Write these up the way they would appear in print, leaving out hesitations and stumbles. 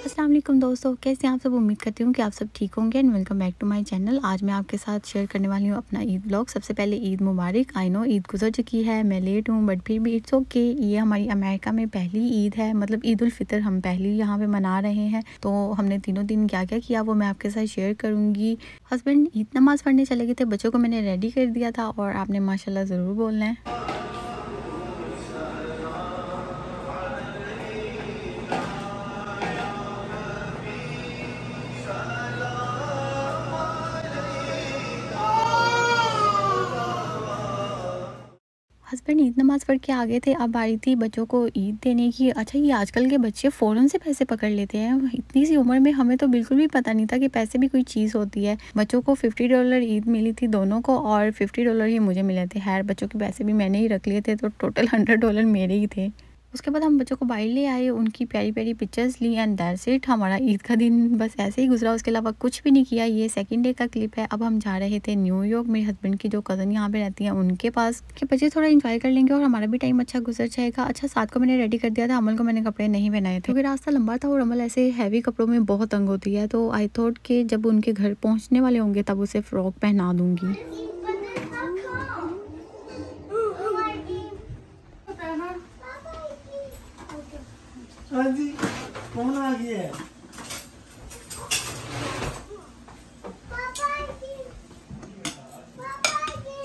अस्सलाम वालेकुम दोस्तों, कैसे हैं आप सब। उम्मीद करती हूँ कि आप सब ठीक होंगे and welcome back to my channel. आज मैं आपके साथ शेयर करने वाली हूँ अपना ईद व्लॉग। सबसे पहले ईद मुबारक। आई नो ईद गुजर चुकी है, मैं लेट हूँ बट फिर भी इट्स ओके। ये हमारी अमेरिका में पहली ईद है, मतलब ईद उल फितर हम पहली यहाँ पे मना रहे हैं। तो हमने तीनों दिन क्या क्या किया वो मैं आपके साथ शेयर करूँगी। हस्बैंड ईद नमाज़ पढ़ने चले गए थे, बच्चों को मैंने रेडी कर दिया था और आपने माशाल्लाह ज़रूर बोलना है। हस्बैंड ईद नमाज़ पढ़ के आ गए थे, अब बारी थी बच्चों को ईद देने की। अच्छा, ये आजकल के बच्चे फ़ौरन से पैसे पकड़ लेते हैं। इतनी सी उम्र में हमें तो बिल्कुल भी पता नहीं था कि पैसे भी कोई चीज़ होती है। बच्चों को $50 ईद मिली थी दोनों को और $50 ही मुझे मिले थे। खैर बच्चों के पैसे भी मैंने ही रख लिए थे, तो टोटल $100 मेरे ही थे। उसके बाद हम बच्चों को बाहर ले आए, उनकी प्यारी प्यारी पिक्चर्स ली एंड दैट्स इट। हमारा ईद का दिन बस ऐसे ही गुजरा, उसके अलावा कुछ भी नहीं किया। ये सेकंड डे का क्लिप है। अब हम जा रहे थे न्यूयॉर्क, मेरे हस्बैंड की जो कज़न यहाँ पे रहती हैं उनके पास, कि बच्चे थोड़ा इंजॉय कर लेंगे और हमारा भी टाइम अच्छा गुजर जाएगा। अच्छा, साथ को मैंने रेडी कर दिया था, अमल को मैंने कपड़े नहीं पहनाए थे क्योंकि रास्ता लंबा था और अमल ऐसे हैवी कपड़ों में बहुत तंग होती है। तो आई थॉट कि जब उनके घर पहुँचने वाले होंगे तब उसे फ़्रॉक पहना दूँगी। हाँ जी, कौन आ गया है?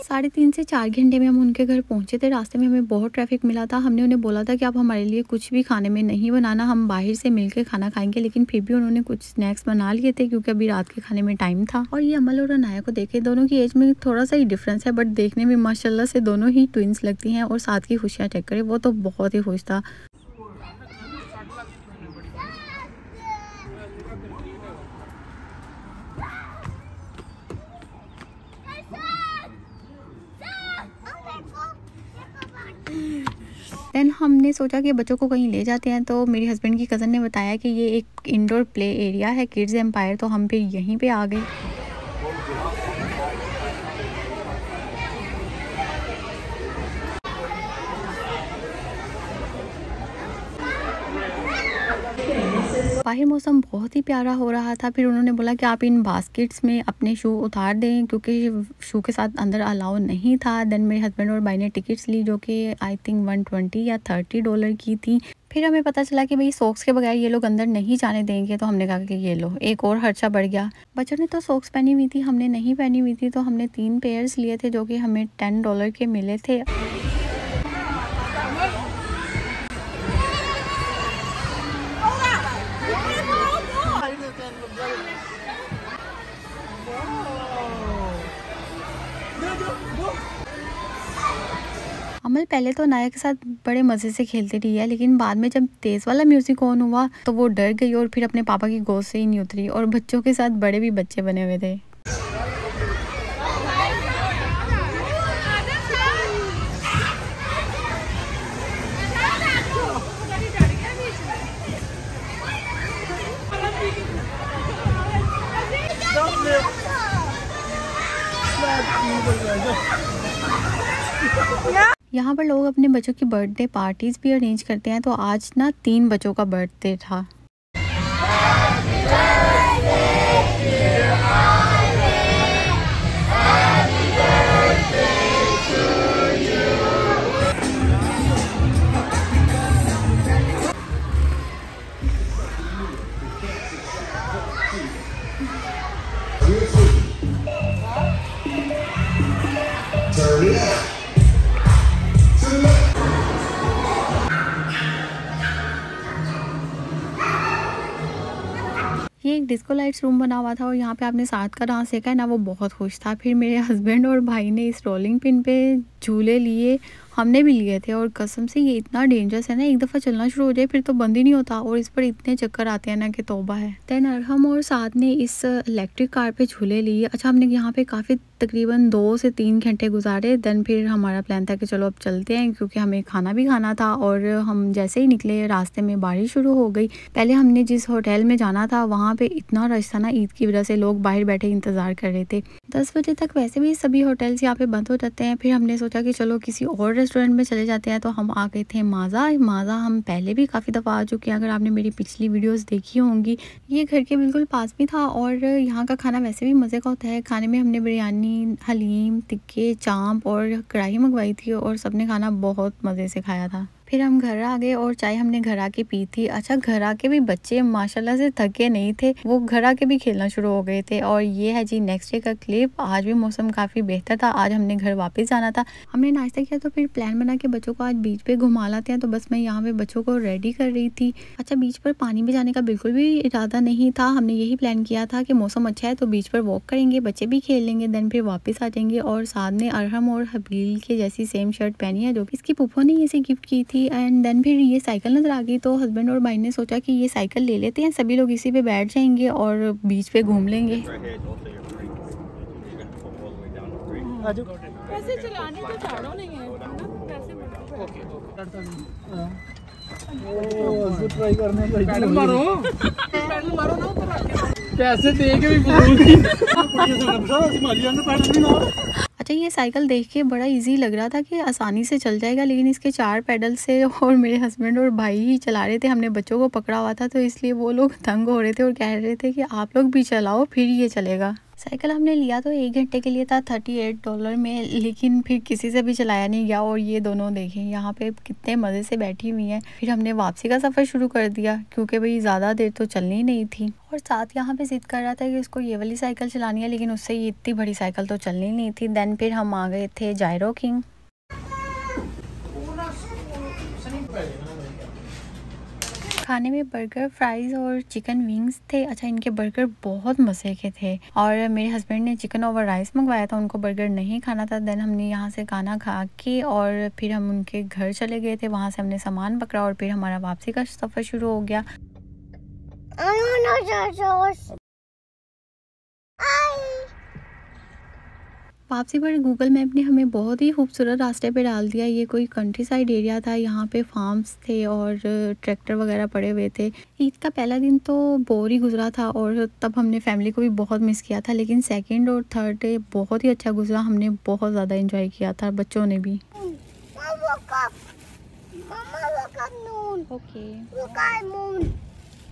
3.5 से 4 घंटे में हम उनके घर पहुंचे थे। रास्ते में हमें बहुत ट्रैफिक मिला था। हमने उन्हें बोला था कि आप हमारे लिए कुछ भी खाने में नहीं बनाना, हम बाहर से मिलकर खाना खाएंगे, लेकिन फिर भी उन्होंने कुछ स्नैक्स बना लिए थे क्योंकि अभी रात के खाने में टाइम था। और ये अमल और अनाया को देखे, दोनों की एज में थोड़ा सा ही डिफरेंस है बट देखने में माशाल्लाह से दोनों ही ट्विंस लगती हैं। और साथ की खुशियाँ चेक करें, वो तो बहुत ही खुश था। देन हमने सोचा कि बच्चों को कहीं ले जाते हैं, तो मेरे हस्बैंड की कज़न ने बताया कि ये एक इंडोर प्ले एरिया है, किड्स एम्पायर, तो हम फिर यहीं पे आ गए। बाहर मौसम बहुत ही प्यारा हो रहा था। फिर उन्होंने बोला कि आप इन बास्केट्स में अपने शू उतार दें क्योंकि शू के साथ अंदर अलाउ नहीं था। देन मेरे हस्बैंड और भाई ने टिकट्स ली जो कि आई थिंक $120 या $30 की थी। फिर हमें पता चला कि भाई सॉक्स के बगैर ये लोग अंदर नहीं जाने देंगे, तो हमने कहा कि ये लो, एक और खर्चा बढ़ गया। बच्चों ने तो सॉक्स पहनी हुई थी, हमने नहीं पहनी हुई थी, तो हमने 3 पेयर्स लिए थे जो कि हमें $10 के मिले थे। अमल पहले तो अनाया के साथ बड़े मज़े से खेलती रही है, लेकिन बाद में जब तेज़ वाला म्यूज़िक ऑन हुआ तो वो डर गई और फिर अपने पापा की गोद से ही नहीं उतरी। और बच्चों के साथ बड़े भी बच्चे बने हुए थे। यहाँ पर लोग अपने बच्चों की बर्थडे पार्टीज भी अरेंज करते हैं, तो आज ना 3 बच्चों का बर्थडे था। ये एक डिस्को लाइट्स रूम बना हुआ था और यहाँ पे आपने साथ का डांस देखा है ना, वो बहुत खुश था। फिर मेरे हस्बैंड और भाई ने इस रोलिंग पिन पे झूले लिए, हमने भी लिए थे। और कसम से ये इतना डेंजरस है ना, एक दफ़ा चलना शुरू हो जाए फिर तो बंद ही नहीं होता और इस पर इतने चक्कर आते हैं ना कि तौबा है। देन हम और साथ ने इस इलेक्ट्रिक कार पे झूले लिए। अच्छा, हमने यहाँ पे काफ़ी तकरीबन 2 से 3 घंटे गुजारे। देन फिर हमारा प्लान था कि चलो अब चलते हैं क्योंकि हमें खाना भी खाना था। और हम जैसे ही निकले रास्ते में बारिश शुरू हो गई। पहले हमने जिस होटल में जाना था वहाँ पे इतना रश था ना, ईद की वजह से लोग बाहर बैठे इंतज़ार कर रहे थे। 10 बजे तक वैसे भी सभी होटल्स यहाँ पे बंद हो जाते हैं। फिर हमने सोचा सोचा कि चलो किसी और रेस्टोरेंट में चले जाते हैं, तो हम आ गए थे माज़ा हम पहले भी काफ़ी दफ़ा आ चुके हैं, अगर आपने मेरी पिछली वीडियोस देखी होंगी। ये घर के बिल्कुल पास भी था और यहाँ का खाना वैसे भी मज़े का होता है। खाने में हमने बिरयानी, हलीम, टिक्के, चांप और कढ़ाई मंगवाई थी और सबने खाना बहुत मज़े से खाया था। फिर हम घर आ गए और चाय हमने घर आके पी थी। अच्छा, घर आके भी बच्चे माशाल्लाह से थके नहीं थे, वो घर आके भी खेलना शुरू हो गए थे। और ये है जी नेक्स्ट डे का क्लिप। आज भी मौसम काफ़ी बेहतर था, आज हमने घर वापस जाना था। हमने नाश्ता किया तो फिर प्लान बना के बच्चों को आज बीच पे घुमा लाते हैं, तो बस मैं यहाँ पे बच्चों को रेडी कर रही थी। अच्छा, बीच पर पानी में जाने का बिल्कुल भी इरादा नहीं था, हमने यही प्लान किया था कि मौसम अच्छा है तो बीच पर वॉक करेंगे, बच्चे भी खेल लेंगे, देन फिर वापस आ जाएंगे। और साथ में अरहम और हबील के जैसी सेम शर्ट पहनी है जो कि इसकी पुप्पो ने इसे गिफ्ट की थी। एंड देन फिर ये साइकिल नज़र आ गई, तो हस्बैंड और भाई ने सोचा कि ये साइकिल ले लेते हैं, सभी लोग इसी पे बैठ जाएंगे और बीच पे घूम लेंगे। पैसे चलाने तो चारों नहीं है ना, पैसे ट्राई करने पैडल मारो ना ऊपर आके पैसे दे के भी बोलूंगी अच्छा, ये साइकिल देख के बड़ा इजी लग रहा था कि आसानी से चल जाएगा, लेकिन इसके 4 पैडल से और मेरे हस्बैंड और भाई ही चला रहे थे, हमने बच्चों को पकड़ा हुआ था, तो इसलिए वो लोग तंग हो रहे थे और कह रहे थे कि आप लोग भी चलाओ फिर ये चलेगा। साइकिल हमने लिया तो 1 घंटे के लिए था $38 में, लेकिन फिर किसी से भी चलाया नहीं गया। और ये दोनों देखें यहाँ पे कितने मज़े से बैठी हुई हैं। फिर हमने वापसी का सफ़र शुरू कर दिया क्योंकि भाई ज़्यादा देर तो चलनी नहीं थी। और साथ यहाँ पे ज़िद कर रहा था कि उसको ये वाली साइकिल चलानी है, लेकिन उससे ये इतनी बड़ी साइकिल तो चलनी नहीं थी। देन फिर हम आ गए थे जायरो किंग। खाने में बर्गर, फ्राइज़ और चिकन विंग्स थे। अच्छा, इनके बर्गर बहुत मज़े के थे और मेरे हस्बैंड ने चिकन ओवर राइस मंगवाया था, उनको बर्गर नहीं खाना था। देन हमने यहाँ से खाना खा के और फिर हम उनके घर चले गए थे, वहाँ से हमने सामान पकड़ा और फिर हमारा वापसी का सफ़र शुरू हो गया। वापसी पर गूगल मैप ने हमें बहुत ही खूबसूरत रास्ते पे डाल दिया। ये कोई कंट्री साइड एरिया था, यहाँ पे फार्म्स थे और ट्रैक्टर वगैरह पड़े हुए थे। ईद का पहला दिन तो बोर ही गुजरा था और तब हमने फैमिली को भी बहुत मिस किया था, लेकिन सेकंड और थर्ड डे बहुत ही अच्छा गुजरा, हमने बहुत ज़्यादा एंजॉय किया था, बच्चों ने भी।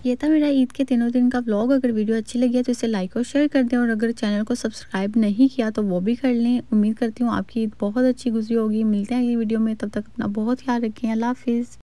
ये था मेरा ईद के तीनों दिन का व्लॉग। अगर वीडियो अच्छी लगी है तो इसे लाइक और शेयर कर दें और अगर चैनल को सब्सक्राइब नहीं किया तो वो भी कर लें। उम्मीद करती हूँ आपकी ईद बहुत अच्छी गुजरी होगी। मिलते हैं अगली वीडियो में, तब तक अपना बहुत ख्याल रखें। अल्लाह हाफिज़।